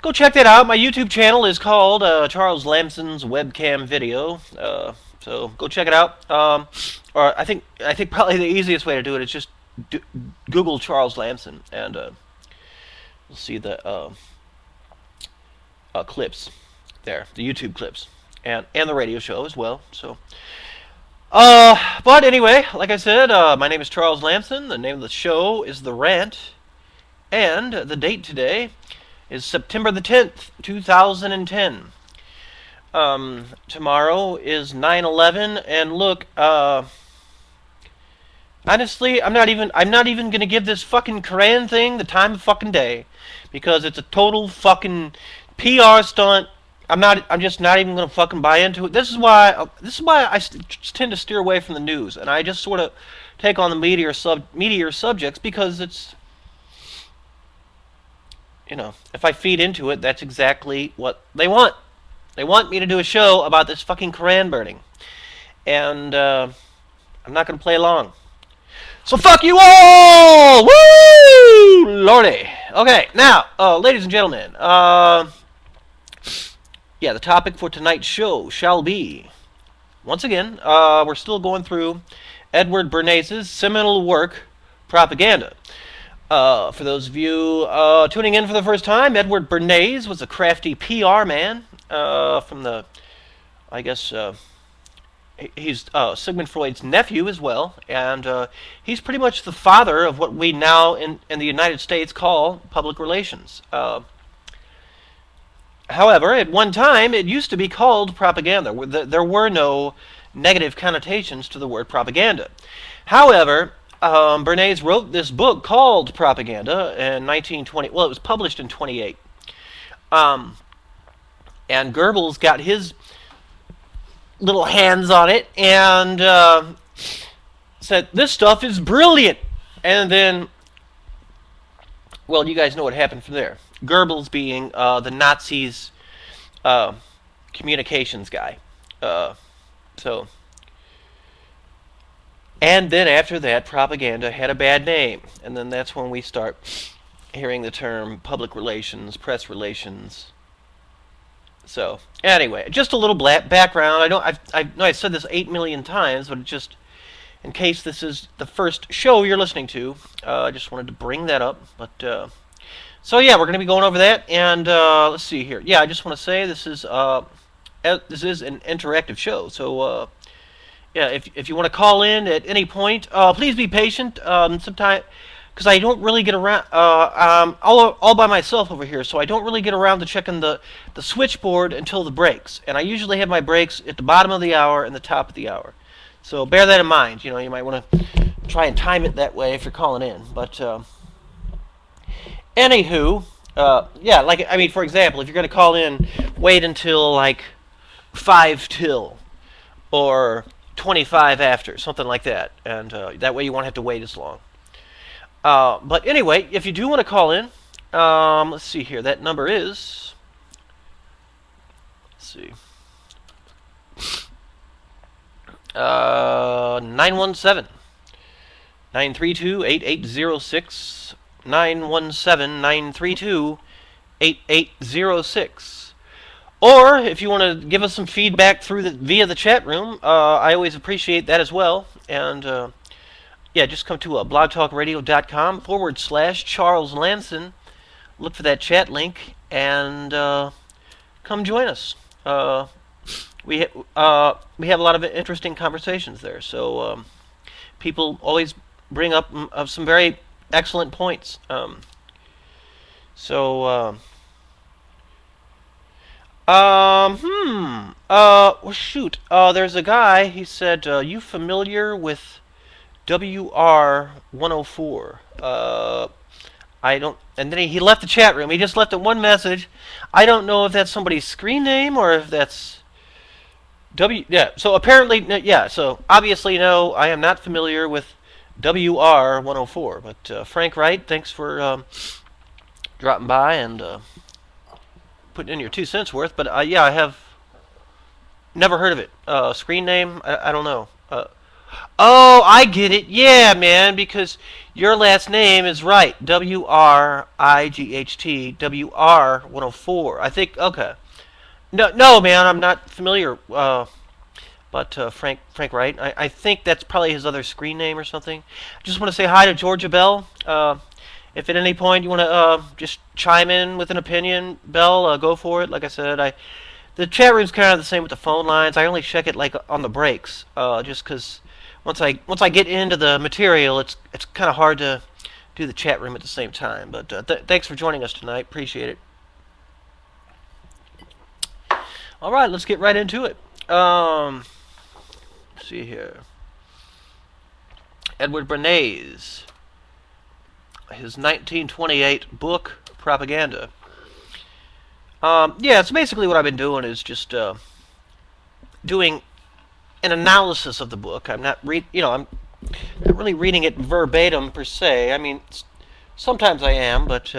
go check that out. My YouTube channel is called Charles Lamson's Webcam Video. So go check it out. Or I think probably the easiest way to do it is just Google Charles Lamson, and you'll see the clips there, the YouTube clips, and the radio show as well. So, but anyway, like I said, my name is Charles Lamson. The name of the show is The Rant, and the date today is September the 10th, 2010. Tomorrow is 9/11, and look, honestly, I'm not even gonna give this fucking Quran thing the time of fucking day, because it's a total fucking PR stunt. I'm just not even gonna fucking buy into it. This is why I tend to steer away from the news, and I just sort of take on the meteor subjects, because it's, if I feed into it, that's exactly what they want. They want me to do a show about this fucking Quran burning, and I'm not gonna play along. So fuck you all! Woo! Lordy. Okay, now, ladies and gentlemen, yeah, the topic for tonight's show shall be, once again, we're still going through Edward Bernays' seminal work, Propaganda. For those of you tuning in for the first time, Edward Bernays was a crafty PR man from the, I guess, he's Sigmund Freud's nephew as well, and he's pretty much the father of what we now in the United States call public relations. However, at one time, it used to be called propaganda. There were no negative connotations to the word propaganda. However, Bernays wrote this book called Propaganda in 1920. Well, it was published in 28. And Goebbels got his little hands on it and said, this stuff is brilliant. And then, well, you guys know what happened from there. Goebbels being the Nazis' communications guy. And then after that, propaganda had a bad name. And then that's when we start hearing the term public relations, press relations. So, anyway, just a little background. I know I said this 8 million times, but just in case this is the first show you're listening to, I just wanted to bring that up. But, so yeah, we're going to be going over that, and let's see here. Yeah, I just want to say this is an interactive show, so yeah, if you want to call in at any point, please be patient. Sometime, because I don't really get around. I'm all by myself over here, so I don't really get around to checking the switchboard until the breaks, and I usually have my breaks at the bottom of the hour and the top of the hour. So bear that in mind. You might want to try and time it that way if you're calling in. But anywho, yeah, for example, if you're going to call in, wait until like 5 till or 25 after, something like that, and that way you won't have to wait as long. But anyway, if you do want to call in, let's see here. That number is, let's see, 917-932-8806, 917-932-8806. Or if you want to give us some feedback via the chat room, I always appreciate that as well. And yeah, just come to blogtalkradio.com/Charles Lamson. Look for that chat link and come join us. We have a lot of interesting conversations there. So people always bring up some very excellent points. Well, shoot. There's a guy, he said, you familiar with WR 104? I don't, and then he left the chat room. He just left it one message. I don't know if that's somebody's screen name or if that's yeah, so apparently, yeah, so obviously, no, I am not familiar with WR 104. But Frank Wright, thanks for dropping by and putting in your 2 cents worth. But yeah, I have never heard of it. Screen name, I don't know. Oh, I get it. Yeah, man, because your last name is right. WRIGHT. WR 104. I think. Okay. No, no, man, I'm not familiar. But Frank Wright. I think that's probably his other screen name or something. I just want to say hi to Georgia Bell. If at any point you want to just chime in with an opinion, Bell, go for it. Like I said, the chat room's kind of the same with the phone lines. I only check it like on the breaks, just because once I get into the material, it's kind of hard to do the chat room at the same time. But thanks for joining us tonight. Appreciate it. All right, let's get right into it. Let's see here. Edward Bernays, his 1928 book, Propaganda. Yeah, it's basically what I've been doing is just doing an analysis of the book. I'm not really reading it verbatim per se. I mean, sometimes I am, but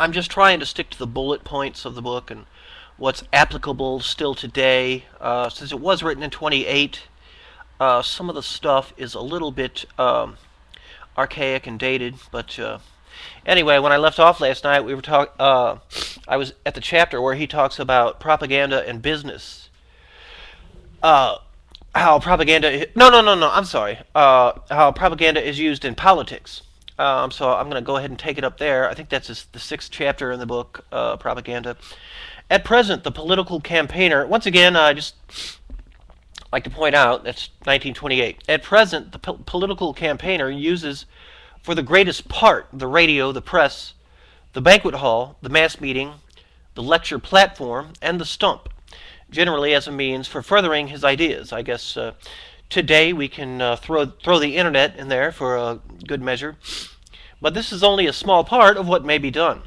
I'm just trying to stick to the bullet points of the book and what's applicable still today. Since it was written in 28, some of the stuff is a little bit archaic and dated, but anyway, when I left off last night, we were I was at the chapter where he talks about propaganda and business. How propaganda? No. I'm sorry. How propaganda is used in politics. So I'm going to go ahead and take it up there. I think that's the sixth chapter in the book, Propaganda. At present, the political campaigner. Once again, I just like to point out that's 1928. At present, the political campaigner uses, for the greatest part, the radio, the press, the banquet hall, the mass meeting, the lecture platform, and the stump, generally as a means for furthering his ideas. I guess today we can throw the internet in there for a good measure, but this is only a small part of what may be done.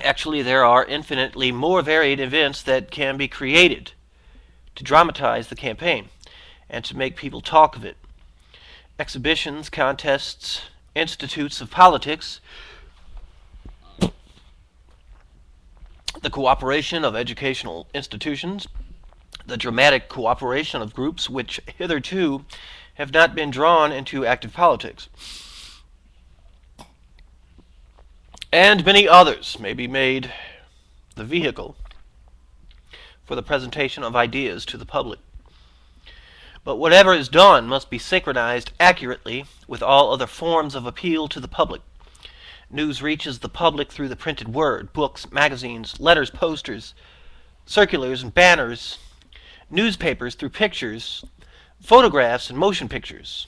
Actually, there are infinitely more varied events that can be created to dramatize the campaign and to make people talk of it. Exhibitions, contests, institutes of politics, the cooperation of educational institutions, the dramatic cooperation of groups which hitherto have not been drawn into active politics, and many others may be made the vehicle for the presentation of ideas to the public. But whatever is done must be synchronized accurately with all other forms of appeal to the public. News reaches the public through the printed word, books, magazines, letters, posters, circulars, and banners. Newspapers through pictures, photographs, and motion pictures.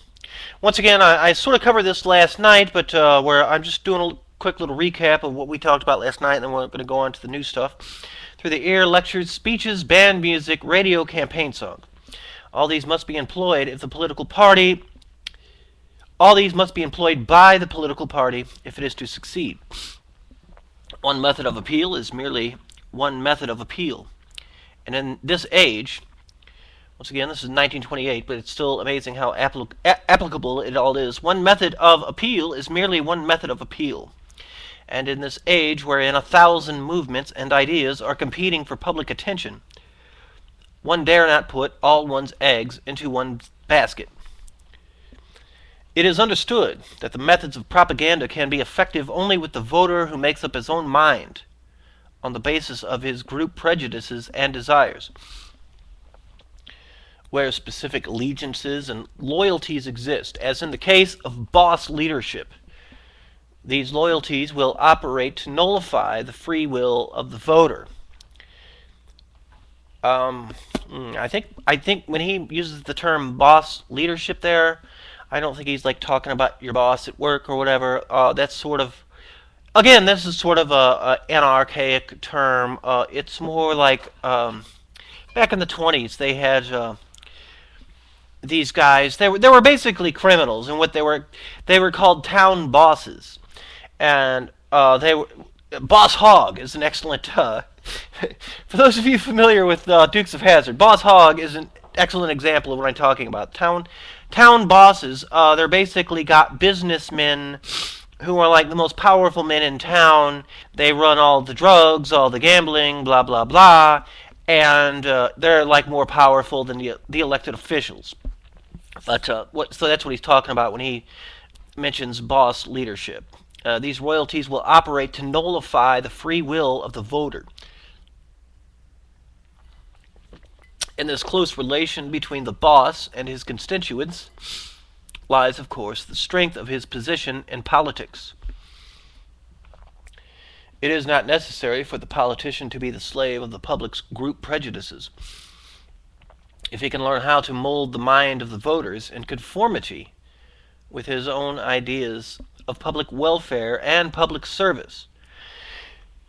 Once again, I sort of covered this last night, but where I'm just doing a quick little recap of what we talked about last night, and then we're going to go on to the new stuff. Through the ear, lectures, speeches, band music, radio, campaign songs. All these must be employed by the political party if it is to succeed. One method of appeal is merely one method of appeal. And in this age, once again, this is 1928, but it's still amazing how applicable it all is. One method of appeal is merely one method of appeal. And in this age wherein 1,000 movements and ideas are competing for public attention, one dare not put all one's eggs into one basket. It is understood that the methods of propaganda can be effective only with the voter who makes up his own mind on the basis of his group prejudices and desires, where specific allegiances and loyalties exist, as in the case of boss leadership. These loyalties will operate to nullify the free will of the voter. I think when he uses the term boss leadership there, I don't think he's like talking about your boss at work or whatever. That's sort of, again, this is sort of an archaic term. It's more like back in the 20s they had these guys. They were basically criminals, and what they were called town bosses, and they were. Boss Hogg is an excellent. For those of you familiar with Dukes of Hazzard, Boss Hogg is an excellent example of what I'm talking about. Town bosses. They're basically got businessmen who are like the most powerful men in town. They run all the drugs, all the gambling, blah blah blah, and they're like more powerful than the elected officials. But so that's what he's talking about when he mentions boss leadership. These royalties will operate to nullify the free will of the voter. In this close relation between the boss and his constituents lies, of course, the strength of his position in politics. It is not necessary for the politician to be the slave of the public's group prejudices. If he can learn how to mold the mind of the voters in conformity with his own ideas of public welfare and public service.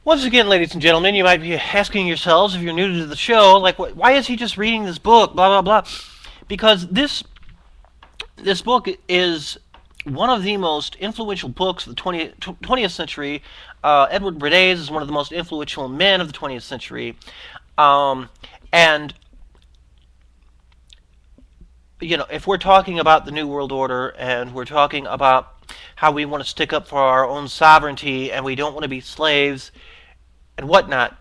Once again, ladies and gentlemen, you might be asking yourselves, if you're new to the show, like, why is he just reading this book, blah, blah, blah? Because this book is one of the most influential books of the 20th century. Edward Bernays is one of the most influential men of the 20th century. And if we're talking about the New World Order and we're talking about how we want to stick up for our own sovereignty and we don't want to be slaves and whatnot,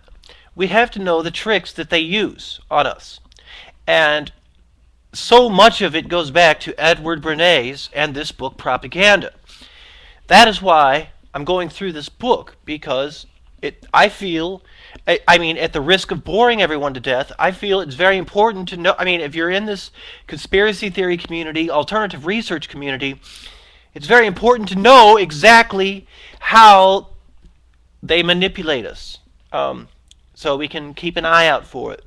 we have to know the tricks that they use on us. And so much of it goes back to Edward Bernays and this book, Propaganda. That is why I'm going through this book, because I feel, at the risk of boring everyone to death, I feel it's very important to know. If you're in this conspiracy theory community, alternative research community, it's very important to know exactly how they manipulate us, so we can keep an eye out for it.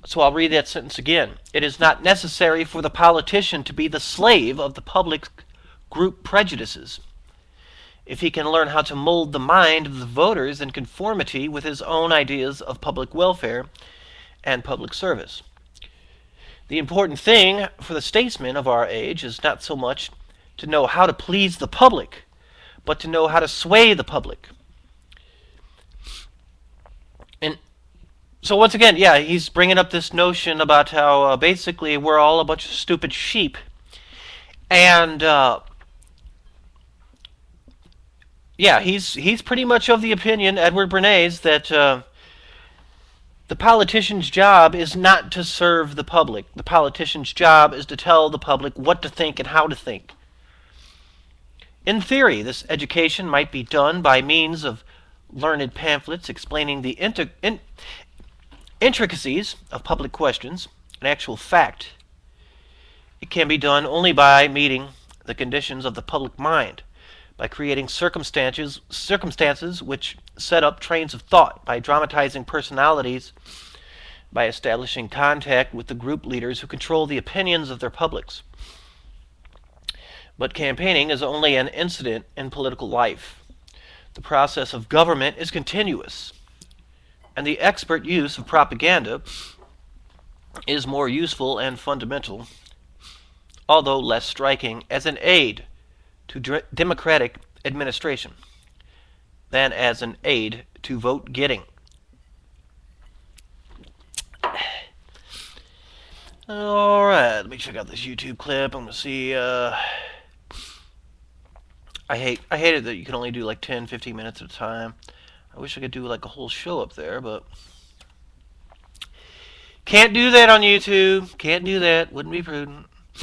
So I'll read that sentence again. It is not necessary for the politician to be the slave of the public group prejudices. If he can learn how to mold the mind of the voters in conformity with his own ideas of public welfare and public service. The important thing for the statesmen of our age is not so much to know how to please the public, but to know how to sway the public. And so once again, he's bringing up this notion about how basically we're all a bunch of stupid sheep. And he's pretty much of the opinion, Edward Bernays, that the politician's job is not to serve the public. The politician's job is to tell the public what to think and how to think. In theory, this education might be done by means of learned pamphlets explaining the intricacies of public questions. In actual fact, it can be done only by meeting the conditions of the public mind, by creating circumstances which set up trains of thought, by dramatizing personalities, by establishing contact with the group leaders who control the opinions of their publics. But campaigning is only an incident in political life. The process of government is continuous, and the expert use of propaganda is more useful and fundamental, although less striking, as an aid to democratic administration than as an aid to vote getting. Alright, let me check out this YouTube clip. I'm going to see. I hate it that you can only do like 10-15 minutes at a time. I wish I could do like a whole show up there, but can't do that on YouTube. Can't do that. Wouldn't be prudent.